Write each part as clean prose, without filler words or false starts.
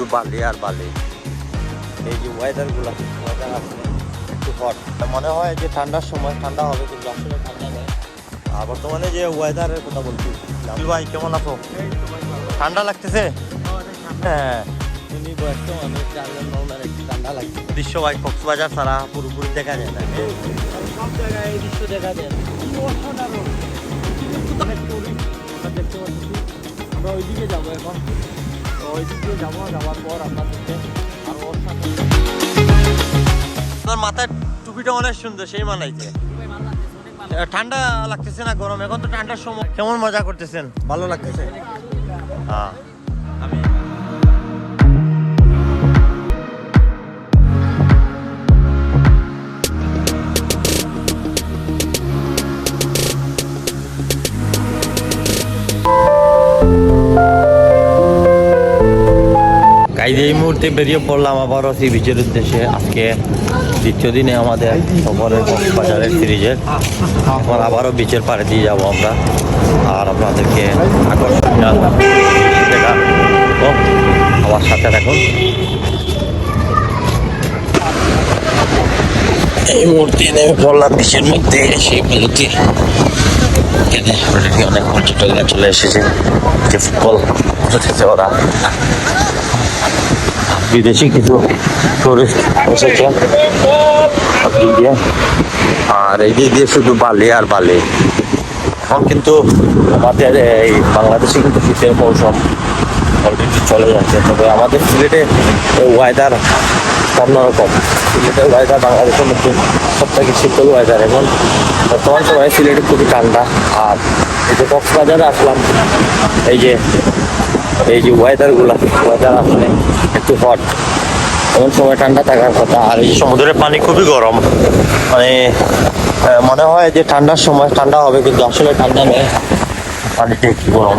শুধু বালি আর বালি। এই যে ওয়েদারগুলো, ওয়েদার আসলে একটু হট, মনে হয় যে ঠান্ডার সময় ঠান্ডা হবে, কিন্তু আসলে ঠান্ডা নেই। আর বর্তমানে যে ওয়েদারের কথা বলছি, ভাই কেমন আছো? ঠান্ডা লাগতেছে? হ্যাঁ, ঠান্ডা লাগছে। দৃশ্য ভাই কক্সবাজার ছাড়া পুরোপুরি দেখা যায় না। সব জায়গায় এই দৃশ্য দেখা যায়। আমরা ওইদিকে যাবো এখন, তো ওইদিকে যাবো, যাওয়ার পর আপনাদেরকে আরো আপনার মাথার টুপিটা অনেক সুন্দর, সেই মানাইছে। ঠান্ডা লাগতেছে না গরম? এখন তো ঠান্ডার সময়। কেমন মজা করতেছেন? ভালো লাগতেছে? হ্যাঁ, আমি এই মুহূর্তে বেরিয়ে পড়লাম আবারও সি বিচের উদ্দেশ্যে। আজকে দ্বিতীয় দিনে আমাদের সফরের কক্সবাজারের সিরিজের। এখন আবারও বিচের পাড়ে দিয়ে যাবো আমরা, আর আপনাদেরকে আকর্ষণীয় দেখা আমার সাথে রাখুন। এই মুহূর্তে নেমে পড়লাম বিচের মধ্যে, সেই বলতে এখানে অনেক পর্যটকরা চলে এসেছে, যে ফুটবল খেলতেছে ওরা। বিদেশি কিছু টুরিস্ট এসেছে, আর এই দিক দিয়ে শুধু বালি আর বালি। এখন কিন্তু আমাদের এই বাংলাদেশে কিন্তু শীতের মৌসুম অলরেডি চলে যাচ্ছে, তবে আমাদের সিলেটে ওয়েদার অন্যরকম। সিলেটের ওয়েদার বাংলাদেশের মধ্যে সবথেকে শীতল ওয়েদার। এখন বর্তমান সময়ে সিলেটে খুবই ঠান্ডা। আর এই যে কক্সবাজারে আসলাম, এই যে ওয়েদারগুলো, ওয়েদার আসলে একটু হট। এমন সময় ঠান্ডা থাকার কথা, আর এই সমুদ্রের পানি খুবই গরম। মানে মনে হয় যে ঠান্ডার সময় ঠান্ডা হবে, কিন্তু আসলে ঠান্ডা নেই, পানিটা একটু গরম।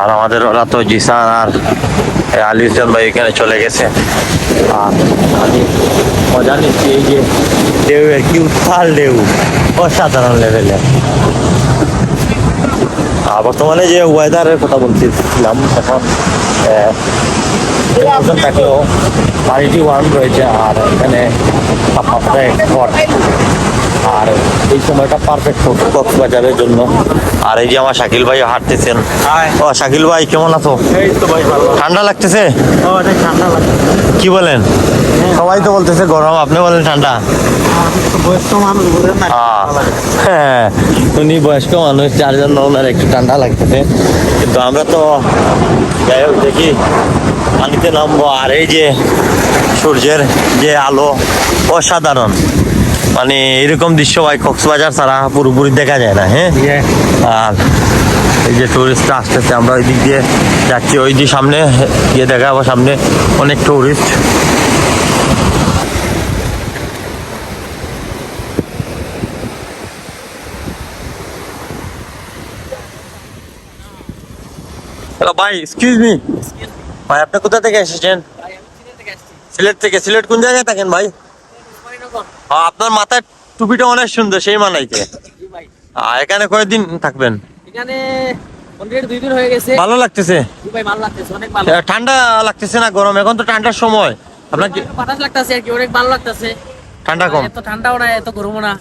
আর আমাদের ওরা তো জিসান আর আলিউজ্জান ভাই এখানে চলে গেছে। আর আমি মজা নিচ্ছি এই যে ঢেউয়ের, কি উত্তাল ঢেউ, অসাধারণ লেভেলে। আর বর্তমানে যে ওয়েদারের কথা বলছিলাম, এখন থাকলেও পানিটি ওয়ার্ম রয়েছে, আর এখানে তাপমাত্রা হট। আর এই সময়টা পারফেক্ট কক্সবাজারের জন্য। আর এই যে আমার শাকিল ভাই হাঁটতেছেন। ও শাকিল ভাই কেমন আছো? এই তো ভাই ভালো। ঠান্ডা লাগতেছে? অনেক ঠান্ডা লাগছে। কি বলেন? সবাই তো বলতেছে গরম, আপনি বলেন ঠান্ডা। বয়স্ক মানুষ বলেন না, হ্যাঁ, উনি বয়স্ক মানুষ, যার জন্য ওনার একটু ঠান্ডা লাগতেছে। কিন্তু আমরা তো যাই হোক দেখি পানিতে নামবো। আর এই যে সূর্যের যে আলো, অসাধারণ। মানে এরকম দৃশ্য ভাই কক্সবাজার ছাড়া পুরোপুরি দেখা যায় না। হ্যাঁ, আর এই যে টুরিস্টরা আসতেছে, আমরা ওই দিক দিয়ে যাচ্ছি, ওই যে সামনে গিয়ে দেখা যাবো, সামনে অনেক টুরিস্ট। হ্যালো ভাই, এক্সকিউজ মি ভাই, আপনি কোথা থেকে এসেছেন? সিলেট থেকে? সিলেট কোন জায়গায় থাকেন ভাই? আপনার মাথার টুপিটা অনেক সুন্দর, সেই মানাইছে। এখানে কয়েকদিন থাকবেন? এখানে অলরেডি 2 দিন হয়ে গেছে। ভালো লাগতেছে? ভাই ভালো লাগতেছে, অনেক ভালো। ঠান্ডা লাগতেছে না গরম? এখন তো ঠান্ডার সময়, আপনার কি বাতাস লাগতেছে আর কি, অনেক ভালো লাগতেছে। ঠান্ডা কম? এত ঠান্ডাও না, এত গরমও না,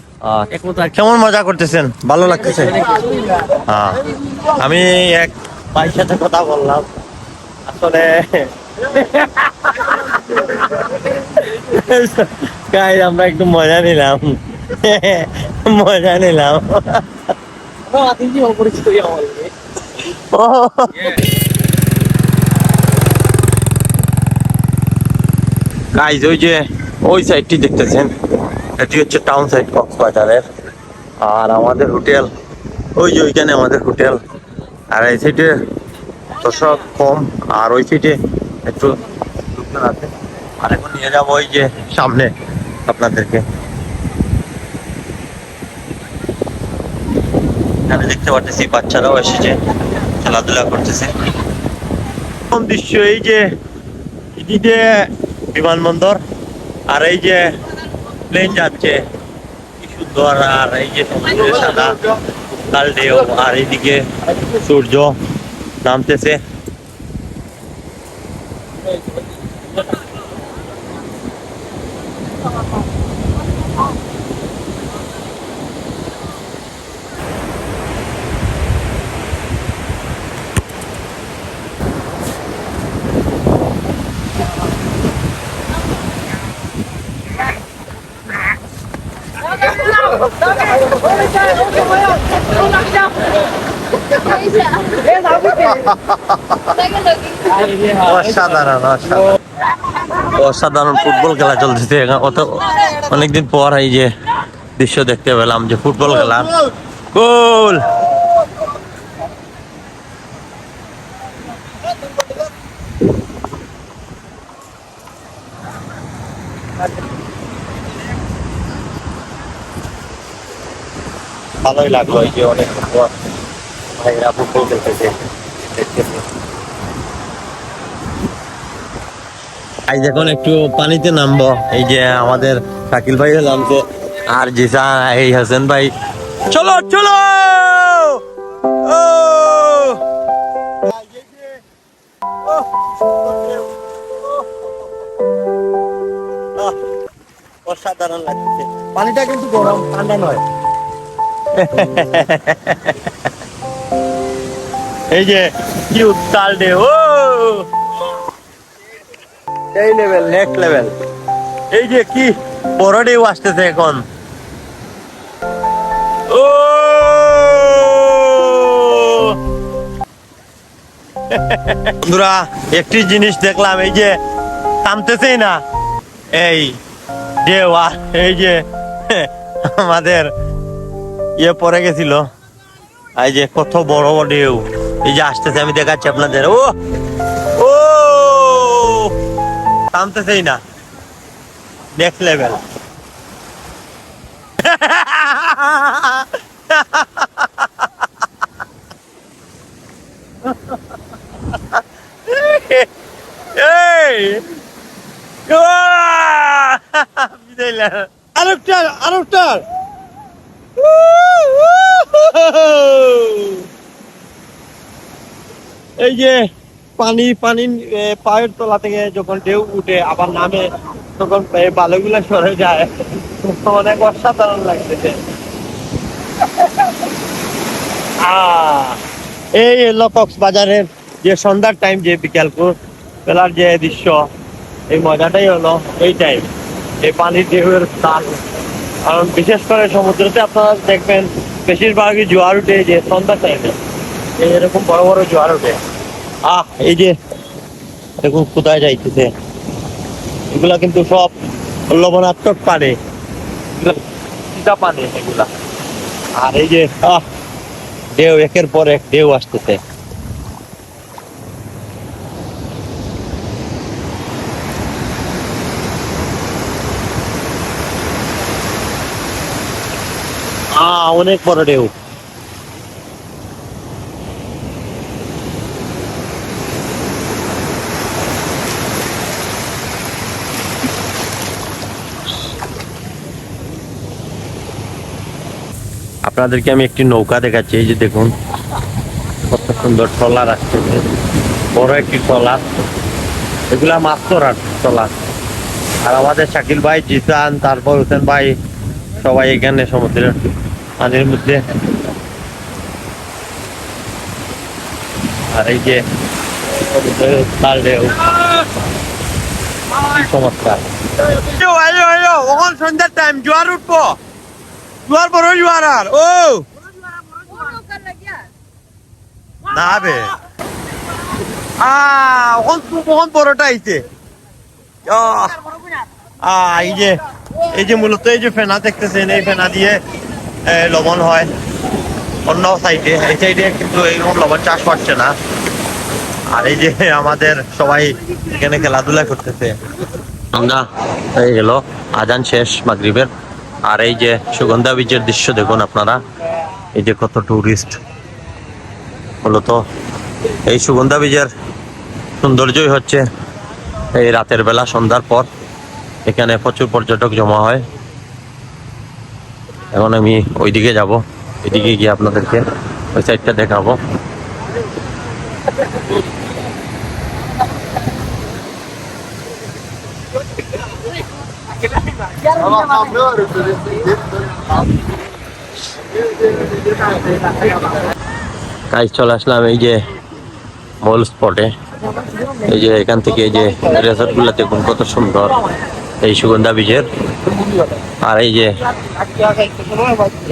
একমত আর কি। কেমন মজা করতেছেন? ভালো লাগতেছে? হ্যাঁ, আমি এক ভাইয়ের সাথে কথা বললাম, আসলে আমরা একটু মজা নিলাম, মজা নিলাম। গাইজ, ওই যে ওই সাইডটি দেখতেছেন, এটি হচ্ছে টাউন সাইড কক্সবাজারের। আর আমাদের হোটেল ওই যে ওইখানে আমাদের হোটেল। আর এই সাইডে দর্শক কম, আর ওই সাইডে একটু লোকজন আছে। আর এখন নিয়ে যাবো ওই যে সামনে আপনাদেরকে। এখানে দেখতে পাচ্ছি বাচ্চারাও এসেছে, খেলাধুলা করতেছে। দৃশ্য এই যে এদিকে বিমানবন্দর, আর এই যে প্লেন যাচ্ছে, কি সুন্দর। আর এই যে সমুদ্রের সাদা উত্তাল ঢেউ, আর এইদিকে সূর্য নামতেছে। অসাধারণ অসাধারণ অসাধারণ ফুটবল খেলা চলতেছে অত অনেকদিন পর এই যে দৃশ্য দেখতে পেলাম যে ফুটবল খেলা গোল। ভালোই লাগলো এই যে অনেক পর ভাইরা ফুটবল খেলতেছে দেখতেছে। আজ এখন একটু পানিতে নামবো, এই যে আমাদের শাকিল ভাই নামছে আর জিসা এই হাসান ভাই চলো চলো। ও অসাধারণ লাগছে, পানিটা কিন্তু গরম, ঠান্ডা নয়। এই যে কি উত্তাল ঢেউ, এই লেভেল নেক্সট লেভেল। এই যে কি বড় ঢেউ আসতেছে এখন। ও বন্ধুরা একটি জিনিস দেখলাম, এই যে থামতেছেই না এই ঢেউ, আর এই যে আমাদের ইয়ে পড়ে গেছিল, এই যে কত বড় বড় ঢেউ এই যে আসতেছে, আমি দেখাচ্ছি আপনাদের। ও ও থামতেছেই না, নেক্সট লেভেল। আরেকটার এই যে পানি পায়ের তলা থেকে যখন ঢেউ উঠে আবার নামে তখন বালুগুলা সরে যায়, অনেক অসাধারণ লাগতেছে। এই এলো কক্সবাজারের যে সন্ধ্যার টাইম, যে বিকেল বেলার যে দৃশ্য, এই মজাটাই হলো এই টাইম, এই পানির ঢেউয়ের স্থান। কারণ বিশেষ করে সমুদ্রতে আপনারা দেখবেন বেশিরভাগই জোয়ার উঠে যে সন্ধ্যার টাইমে, এরকম বড় বড় জোয়ার উঠে। এই যে দেখুন কোথায় যাইতেছে, এগুলা কিন্তু সব লবণাত্মক পানি, সিধা পানি এগুলা। আর এই যে ঢেউ একের পর এক ঢেউ আসতেছে। অনেক বড় ঢেউ। আপনাদেরকে আমি একটি নৌকা দেখাচ্ছি, এই যে দেখুন কত সুন্দর ট্রলার আসতেছে, বড় একটি ট্রলার, এগুলা মাছ ধরার ট্রলার। আর আমাদের শাকিল ভাই, জিসান, তারপর হোসেন ভাই সবাই এখানে সমুদ্রের পানির মধ্যে। আর এই যে চমৎকার সন্ধ্যার টাইম, জোয়ার উঠবো, জোয়ার বড় জোয়ার। আর ও না বে কখন বড়টা আইছে। এই যে মূলত এই যে ফেনা দেখতেছেন, এই ফেনা দিয়ে লবণ হয় অন্য সাইডে, এই সাইডে কিন্তু এইরকম লবণ চাষ করছে না। আর এই যে আমাদের সবাই এখানে খেলাধুলা করতেছে। আমরা এই গেল আজান শেষ মাগরিবের। আর এই যে সুগন্ধা বীচের দৃশ্য দেখুন আপনারা, এই যে কত টুরিস্ট। মূলত এই সুগন্ধা বীচের সৌন্দর্যই হচ্ছে এই রাতের বেলা সন্ধ্যার পর এখানে প্রচুর পর্যটক জমা হয়। এখন আমি ওইদিকে যাব, এদিকে গিয়ে আপনাদেরকে ওই সাইডটা দেখাবো। গাইস চলে আসলাম এই যে মল স্পটে। এই যে এখান থেকে এই যে রেসর্ট গুলা দেখুন কত সুন্দর, এই সুগন্ধা বীজের। আর এই যে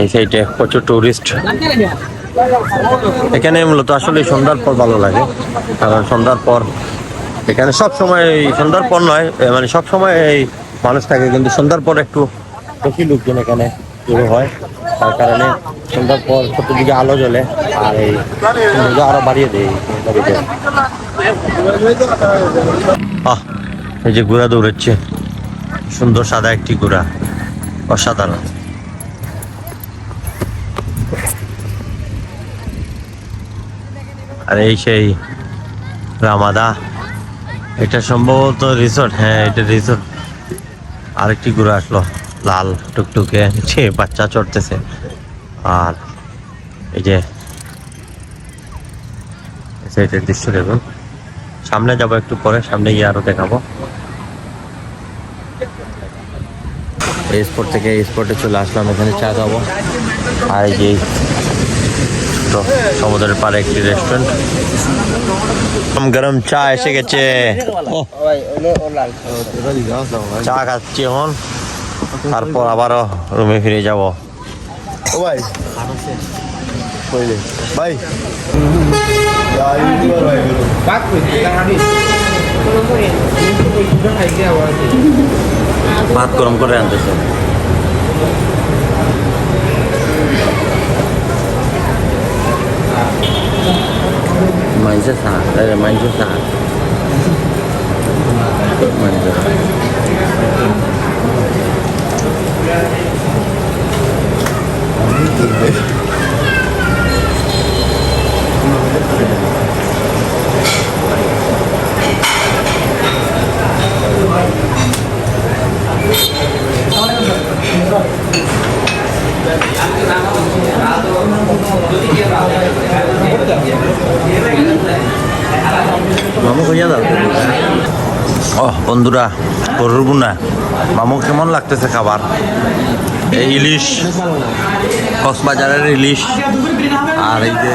এই সাইডে প্রচুর টুরিস্ট। এখানে মূলত আসলে সন্ধ্যার পর ভালো লাগে, কারণ সন্ধ্যার পর এখানে সব সময়, সন্ধ্যার পর নয় মানে সব সময় এই মানুষ থাকে, কিন্তু সন্ধ্যার পর একটু বেশি লোকজন এখানে শুরু হয়। তার কারণে সন্ধ্যার পর চতুর্দিকে আলো জ্বলে আর এই সৌন্দর্য আরো বাড়িয়ে দেয় এই নদীতে। এই যে ঘোড়া দৌড়াচ্ছে, সুন্দর সাদা একটি ঘোড়া, অসাধারণ। আর এই সেই রামাদা, এটা সম্ভবত রিসোর্ট। হ্যাঁ এটা রিসোর্ট। আরেকটি ঘোড়া আসলো লাল টুকটুকে, সে বাচ্চা চড়তেছে। আর এই যে সেটার দৃশ্য দেখুন। সামনে যাবো একটু পরে, সামনে গিয়ে আরো দেখাবো। এই স্পট থেকে এই স্পটে চলে আসলাম, এখানে চা খাবো। আর এই যে তো সমুদ্রের পাড়ে একটি রেস্টুরেন্ট, গরম চা এসে গেছে। চা খাচ্ছি এখন, তারপর আবারও রুমে ফিরে যাব। ভাই ভাই ভাত গরম করে আনতেছে। মাইজে সা, মাইজে সা, মামু কইয়া দাও। ও বন্ধুরা, গরুর গুনা মামু কেমন লাগতেছে খাবার? এই ইলিশ, কক্সবাজারের ইলিশ, আর এই যে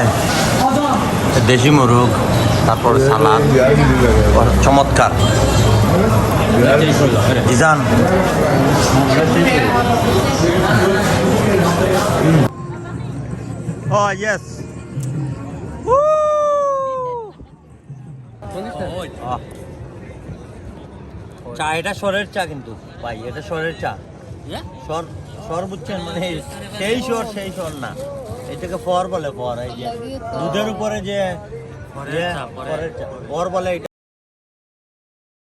দেশি মুরগ, তারপর সালাদ, চমৎকার। ইজান ও ইয়েস, চা এটা সরের চা কিন্তু ভাই, এটা সরের চা। সর সর বুঝছেন, মানে সেই সর না, এটাকে ফর বলে। ফর এই যে দুধের উপরে যে ফর বলে এটা।